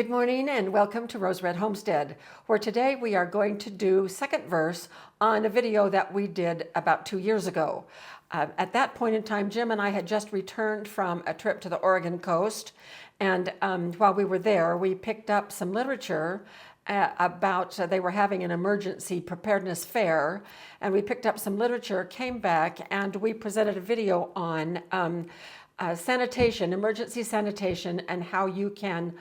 Good morning and welcome to Rose Red Homestead, where today we are going to do second verse on a video that we did about 2 years ago. At that point in time, Jim and I had just returned from a trip to the Oregon coast, and while we were there, we picked up some literature about they were having an emergency preparedness fair, and we picked up some literature, came back, and we presented a video on sanitation, emergency sanitation, and how you can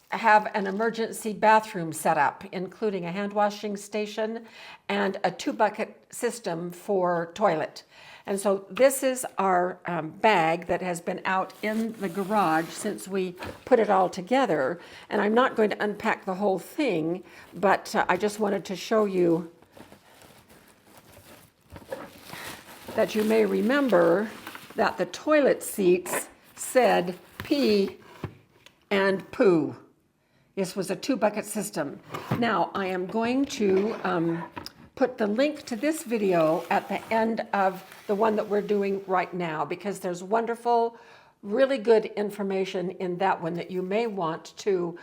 have an emergency bathroom set up, including a hand washing station and a 2-bucket system for toilet. And so this is our bag that has been out in the garage since we put it all together. And I'm not going to unpack the whole thing, but I just wanted to show you that you may remember that the toilet seats said pee and poo. This was a 2-bucket system. Now I am going to put the link to this video at the end of the one that we're doing right now, because there's wonderful, really good information in that one that you may want to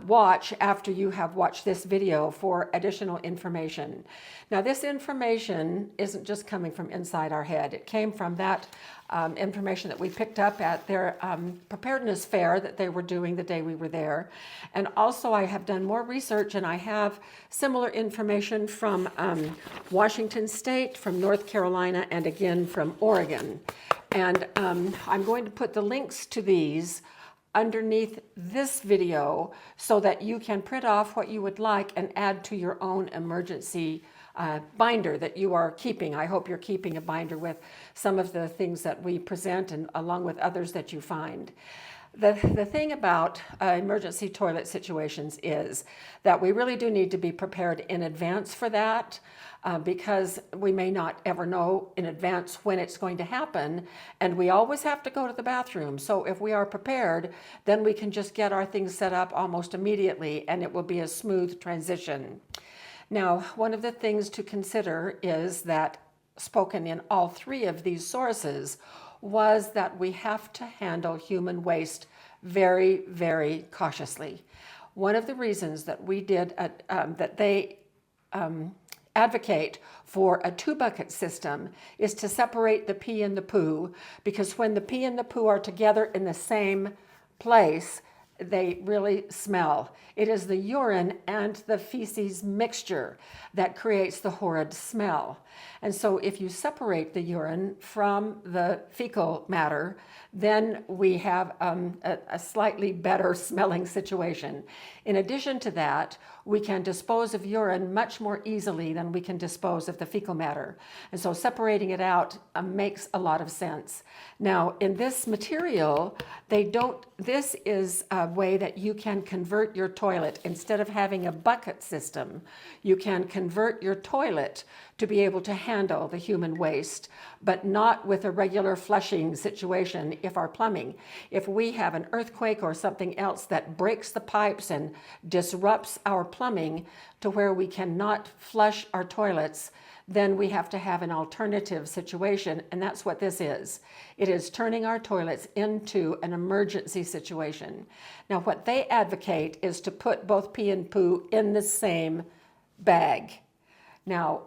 watch after you have watched this video for additional information. Now this information isn't just coming from inside our head. It came from that information that we picked up at their preparedness fair that they were doing the day we were there. And also I have done more research, and I have similar information from Washington State, from North Carolina, and again from Oregon. And I'm going to put the links to these underneath this video so that you can print off what you would like and add to your own emergency binder that you are keeping. I hope you're keeping a binder with some of the things that we present, and along with others that you find. The thing about emergency toilet situations is that we really do need to be prepared in advance for that, because we may not ever know in advance when it's going to happen, and we always have to go to the bathroom. So if we are prepared, then we can just get our things set up almost immediately, and it will be a smooth transition. Now, one of the things to consider is that, spoken in all three of these sources, was that we have to handle human waste very, very cautiously. One of the reasons that we did, that they advocate for a 2-bucket system is to separate the pee and the poo, because when the pee and the poo are together in the same place, they really smell. It is the urine and the feces mixture that creates the horrid smell. And so if you separate the urine from the fecal matter, then we have a slightly better smelling situation. In addition to that, we can dispose of urine much more easily than we can dispose of the fecal matter. And so separating it out makes a lot of sense. Now, in this material, this is a way that you can convert your toilet. Instead of having a bucket system, you can convert your toilet to be able to handle the human waste, but not with a regular flushing situation if we have an earthquake or something else that breaks the pipes and disrupts our plumbing to where we cannot flush our toilets, then we have to have an alternative situation, and that's what this is. It is turning our toilets into an emergency situation. Now, what they advocate is to put both pee and poo in the same bag. Now,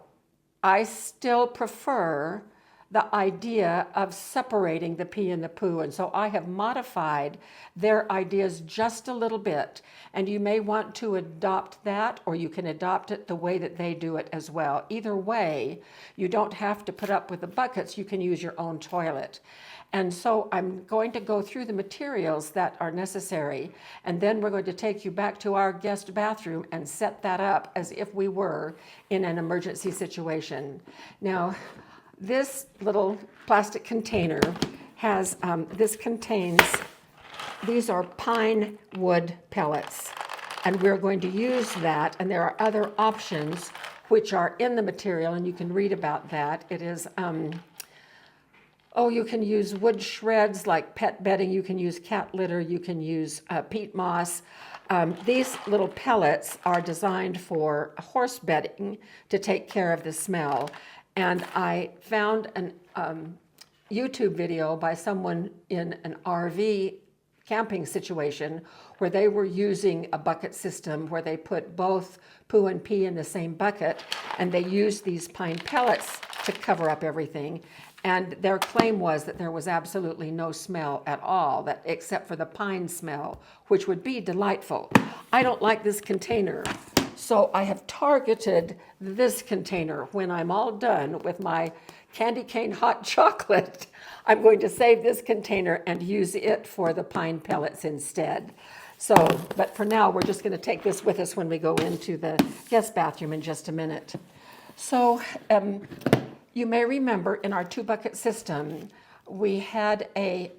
I still prefer the idea of separating the pee and the poo, and so I have modified their ideas just a little bit, and you may want to adopt that, or you can adopt it the way that they do it as well. Either way, you don't have to put up with the buckets, you can use your own toilet. And so I'm going to go through the materials that are necessary, and then we're going to take you back to our guest bathroom and set that up as if we were in an emergency situation. Now, this little plastic container has, these are pine wood pellets, and we're going to use that, and there are other options which are in the material, and you can read about that. It is, you can use wood shreds like pet bedding, you can use cat litter, you can use peat moss. These little pellets are designed for horse bedding to take care of the smell. And I found an YouTube video by someone in an RV camping situation where they were using a bucket system where they put both poo and pee in the same bucket, and they used these pine pellets to cover up everything. And their claim was that there was absolutely no smell at all, that except for the pine smell, which would be delightful. I don't like this container, so I have targeted this container. When I'm all done with my candy cane hot chocolate, I'm going to save this container and use it for the pine pellets instead. So, but for now, we're just going to take this with us when we go into the guest bathroom in just a minute. So, you may remember in our 2-bucket system, we had a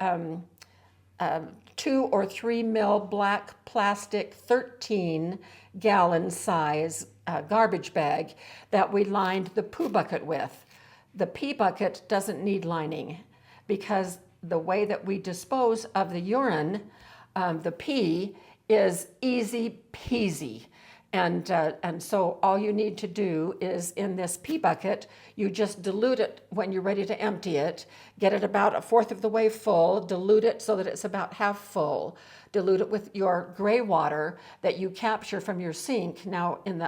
2 or 3 mil black plastic 13-gallon size garbage bag that we lined the poo bucket with. The pee bucket doesn't need lining because the way that we dispose of the urine, the pee, is easy peasy. And so all you need to do is in this pee bucket, you just dilute it when you're ready to empty it, get it about 1/4 of the way full, dilute it so that it's about half full, dilute it with your gray water that you capture from your sink. Now in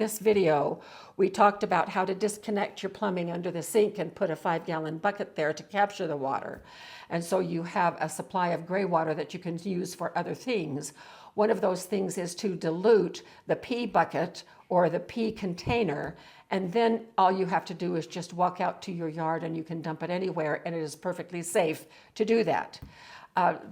this video, we talked about how to disconnect your plumbing under the sink and put a 5-gallon bucket there to capture the water. And so you have a supply of gray water that you can use for other things. One of those things is to dilute the pee bucket or the pee container, and then all you have to do is just walk out to your yard and you can dump it anywhere, and it is perfectly safe to do that.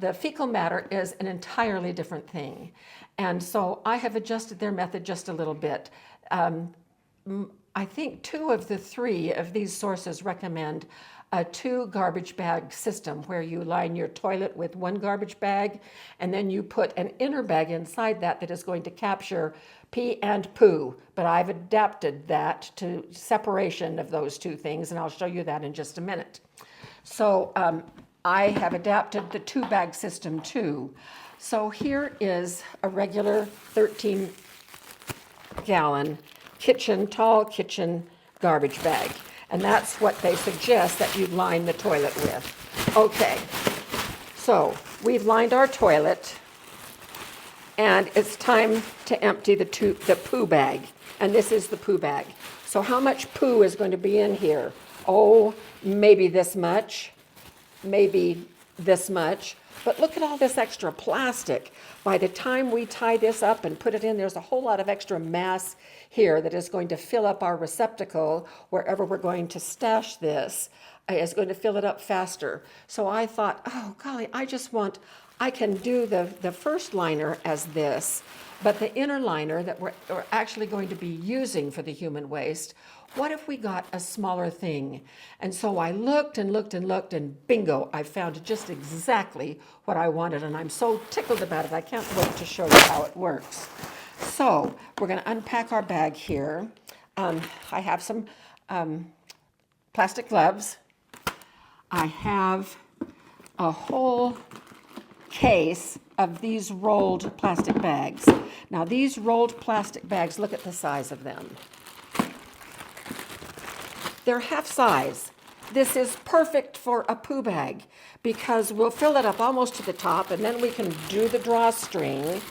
The fecal matter is an entirely different thing, and so I have adjusted their method just a little bit. I think 2 of the 3 of these sources recommend a 2 garbage bag system where you line your toilet with 1 garbage bag and then you put an inner bag inside that is going to capture pee and poo. But I've adapted that to separation of those 2 things, and I'll show you that in just a minute. So I have adapted the 2-bag system too. So here is a regular 13-gallon tall kitchen garbage bag. And that's what they suggest that you line the toilet with. Okay, so we've lined our toilet, and it's time to empty the poo bag. And this is the poo bag. So how much poo is going to be in here? Oh, maybe this much, maybe this much. But look at all this extra plastic. By the time we tie this up and put it in, there's a whole lot of extra mass here that is going to fill up our receptacle wherever we're going to stash this. Is going to fill it up faster. So I thought, oh golly, I can do the first liner as this, but the inner liner that we're actually going to be using for the human waste, what if we got a smaller thing? And so I looked and looked and looked, and bingo, I found just exactly what I wanted, and I'm so tickled about it. I can't wait to show you how it works. So we're going to unpack our bag here. I have some plastic gloves. I have a whole case of these rolled plastic bags. Now these rolled plastic bags, look at the size of them. They're half size. This is perfect for a poo bag because we'll fill it up almost to the top, and then we can do the drawstring,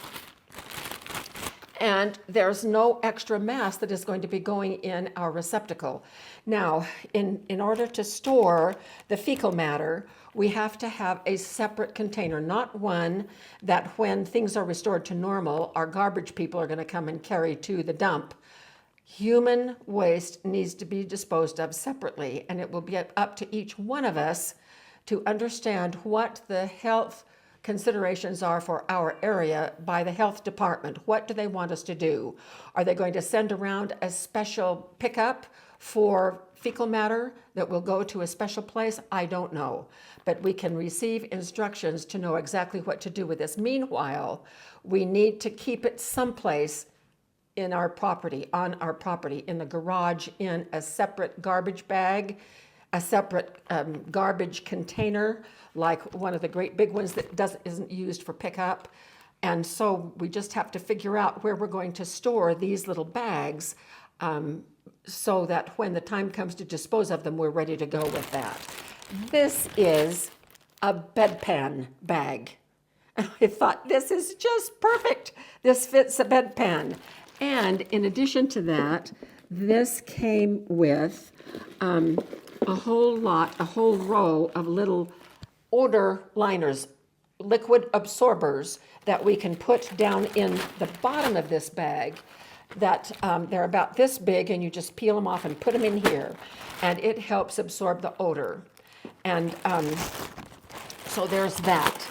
and there's no extra mass that is going to be going in our receptacle. Now, in order to store the fecal matter, we have to have a separate container, not one that when things are restored to normal, our garbage people are going to come and carry to the dump. Human waste needs to be disposed of separately, and it will be up to each one of us to understand what the health considerations are for our area by the health department. What do they want us to do? Are they going to send around a special pickup for fecal matter that will go to a special place? I don't know, but we can receive instructions to know exactly what to do with this. Meanwhile, we need to keep it someplace in our property, on our property, in the garage, in a separate garbage bag, a separate garbage container, like one of the great big ones that isn't used for pickup. And so we just have to figure out where we're going to store these little bags so that when the time comes to dispose of them, we're ready to go with that. This is a bedpan bag. I thought, this is just perfect. This fits a bedpan. And in addition to that, this came with a whole row of little odor liners, liquid absorbers that we can put down in the bottom of this bag that they're about this big, and you just peel them off and put them in here, and it helps absorb the odor. And so there's that.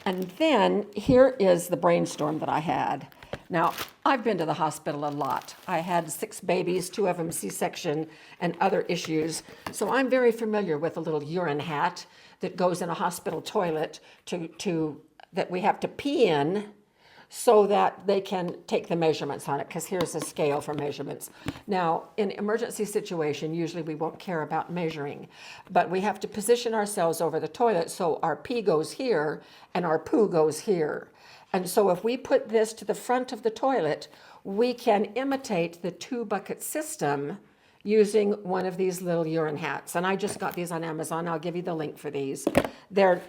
And then here is the brainstorm that I had. Now, I've been to the hospital a lot. I had 6 babies, 2 of them C-section and other issues. So I'm very familiar with a little urine hat that goes in a hospital toilet that we have to pee in so that they can take the measurements on it, because here's a scale for measurements. Now, in emergency situation, usually we won't care about measuring, but we have to position ourselves over the toilet so our pee goes here and our poo goes here. And so if we put this to the front of the toilet, we can imitate the 2-bucket system using one of these little urine hats. And I just got these on Amazon. I'll give you the link for these. They're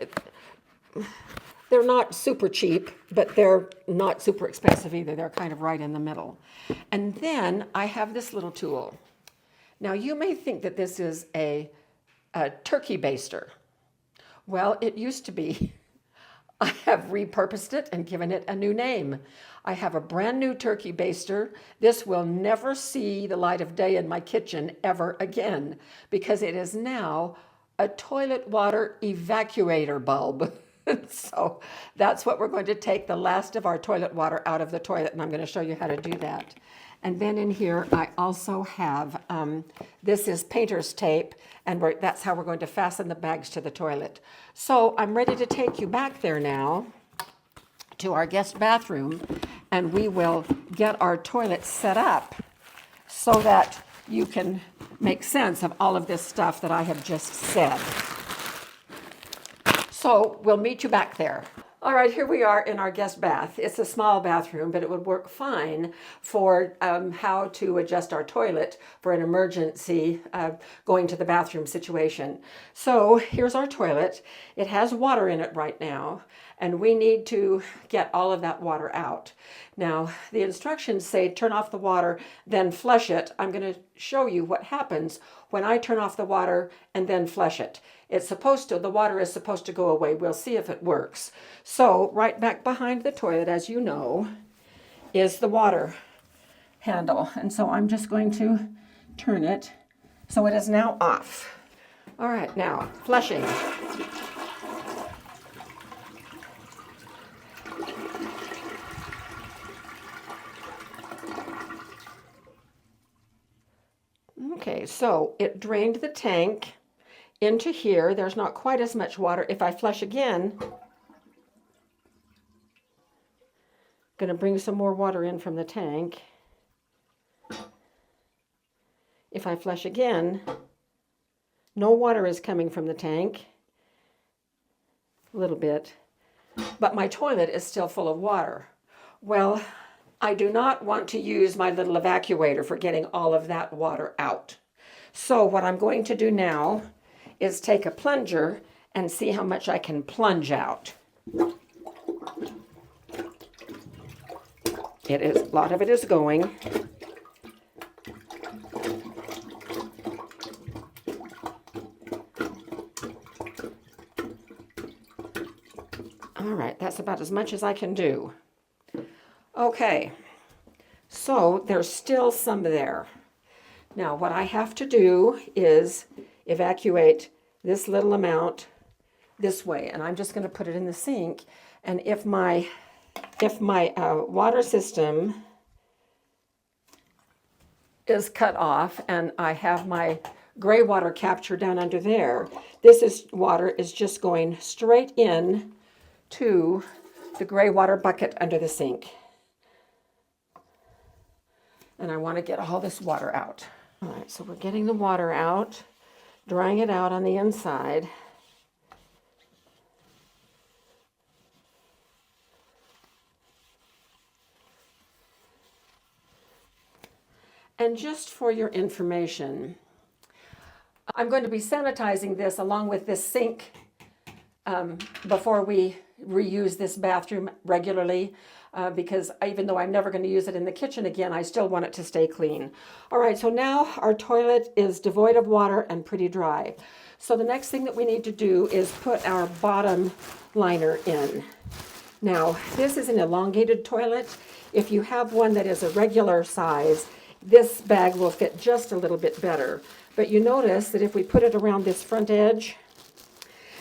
not super cheap, but they're not super expensive either. They're kind of right in the middle. And then I have this little tool. Now, you may think that this is a turkey baster. Well, it used to be. I have repurposed it and given it a new name. I have a brand new turkey baster. This will never see the light of day in my kitchen ever again, because it is now a toilet water evacuator bulb. So that's what we're going to take the last of our toilet water out of the toilet, and I'm going to show you how to do that. And then in here, I also have, this is painter's tape, and that's how we're going to fasten the bags to the toilet. So I'm ready to take you back there now to our guest bathroom, and we will get our toilet set up so that you can make sense of all of this stuff that I have just said. So we'll meet you back there. All right, here we are in our guest bath. It's a small bathroom, but it would work fine for how to adjust our toilet for an emergency going to the bathroom situation. So here's our toilet. It has water in it right now, and we need to get all of that water out. Now, the instructions say turn off the water, then flush it. I'm going to show you what happens when I turn off the water and then flush it. The water is supposed to go away. We'll see if it works. So right back behind the toilet, as you know, is the water handle. And so I'm just going to turn it so it is now off. All right, now flushing. Okay, so it drained the tank into here. There's not quite as much water. If I flush again, I'm going to bring some more water in from the tank. If I flush again, no water is coming from the tank. A little bit. But my toilet is still full of water. Well, I do not want to use my little evacuator for getting all of that water out. So what I'm going to do now is take a plunger and see how much I can plunge out. A lot of it is going. All right, that's about as much as I can do. Okay, so there's still some there. Now what I have to do is evacuate this little amount this way, and I'm just going to put it in the sink. And if my water system is cut off and I have my gray water capture down under there, water is just going straight in to the gray water bucket under the sink. And I want to get all this water out. All right, so we're getting the water out, drying it out on the inside. And just for your information, I'm going to be sanitizing this along with this sink before we reuse this bathroom regularly, because even though I'm never going to use it in the kitchen again, I still want it to stay clean. All right, so now our toilet is devoid of water and pretty dry. So the next thing that we need to do is put our bottom liner in. Now, this is an elongated toilet. If you have one that is a regular size, this bag will fit just a little bit better. But you notice that if we put it around this front edge,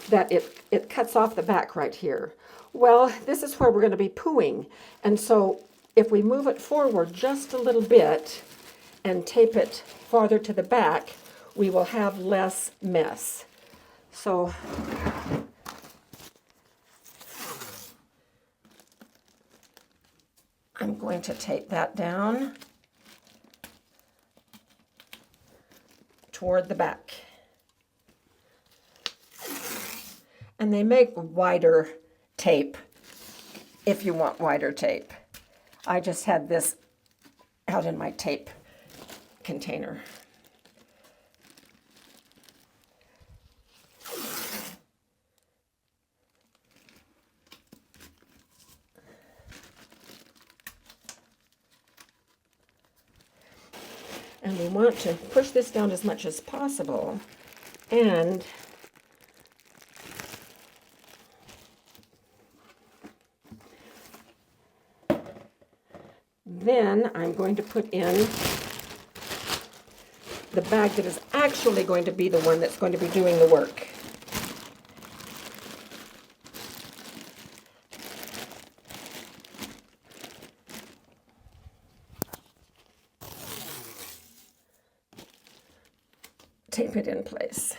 that it cuts off the back right here. Well, this is where we're going to be pooing. And so if we move it forward just a little bit and tape it farther to the back, we will have less mess. So I'm going to tape that down toward the back. And they make wider tape if you want wider tape. I just had this out in my tape container. And we want to push this down as much as possible. And then I'm going to put in the bag that is actually going to be the one that's going to be doing the work. Tape it in place.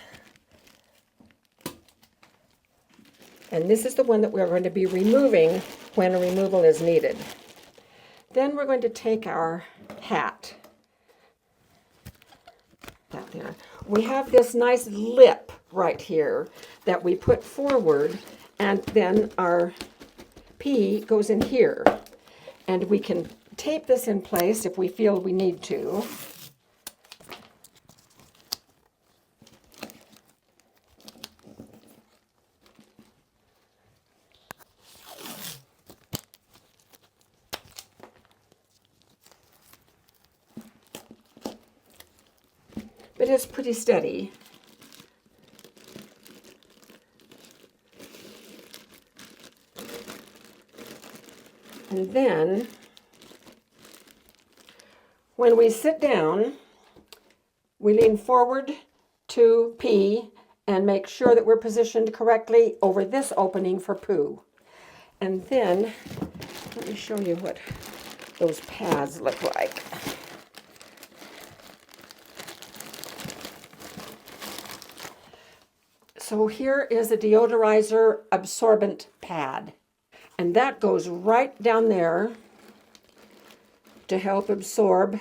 And this is the one that we're going to be removing when a removal is needed. Then we're going to take our hat. There. We have this nice lip right here that we put forward, and then our P goes in here. And we can tape this in place if we feel we need to. But it's pretty steady. And then, when we sit down, we lean forward to pee and make sure that we're positioned correctly over this opening for poo. And then, let me show you what those pads look like. So here is a deodorizer absorbent pad, and that goes right down there to help absorb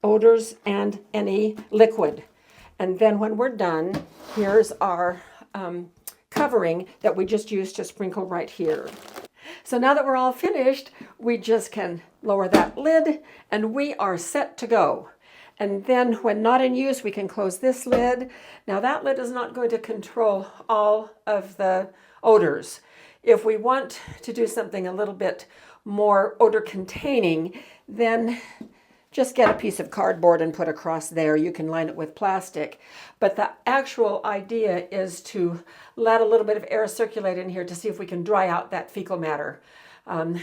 odors and any liquid. And then when we're done, here's our covering that we just used to sprinkle right here. So now that we're all finished, we just can lower that lid and we are set to go. And then when not in use, we can close this lid. Now that lid is not going to control all of the odors. If we want to do something a little bit more odor containing, then just get a piece of cardboard and put across there. You can line it with plastic. But the actual idea is to let a little bit of air circulate in here to see if we can dry out that fecal matter. And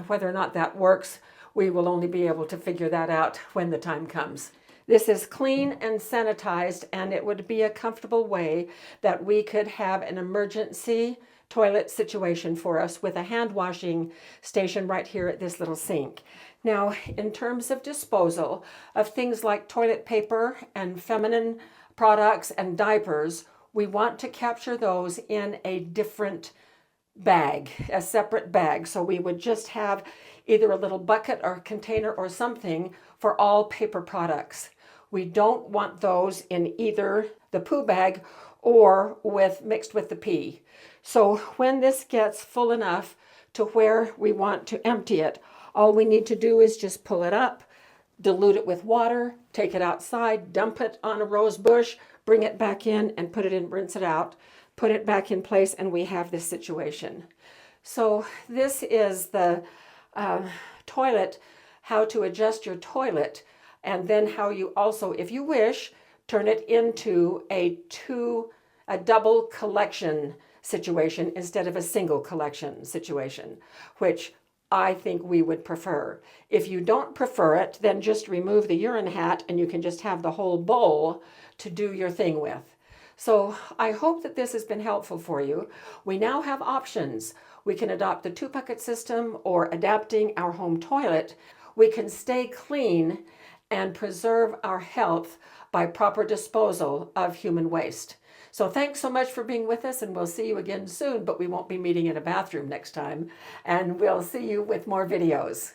whether or not that works, we will only be able to figure that out when the time comes. This is clean and sanitized, and it would be a comfortable way that we could have an emergency toilet situation for us with a hand washing station right here at this little sink. Now, in terms of disposal of things like toilet paper and feminine products and diapers, we want to capture those in a different bag, a separate bag. So we would just have either a little bucket or container or something for all paper products. We don't want those in either the poo bag or mixed with the pee. So when this gets full enough to where we want to empty it, all we need to do is just pull it up, dilute it with water, take it outside, dump it on a rose bush, bring it back in and put it in, rinse it out, put it back in place, and we have this situation. So this is the toilet, how to adjust your toilet, and then how you also, if you wish, turn it into a double collection situation instead of a single collection situation, which I think we would prefer. If you don't prefer it, then just remove the urine hat and you can just have the whole bowl to do your thing with. So I hope that this has been helpful for you. We now have options. We can adopt the 2-bucket system or adapting our home toilet. We can stay clean and preserve our health by proper disposal of human waste. So thanks so much for being with us, and we'll see you again soon, but we won't be meeting in a bathroom next time. And we'll see you with more videos.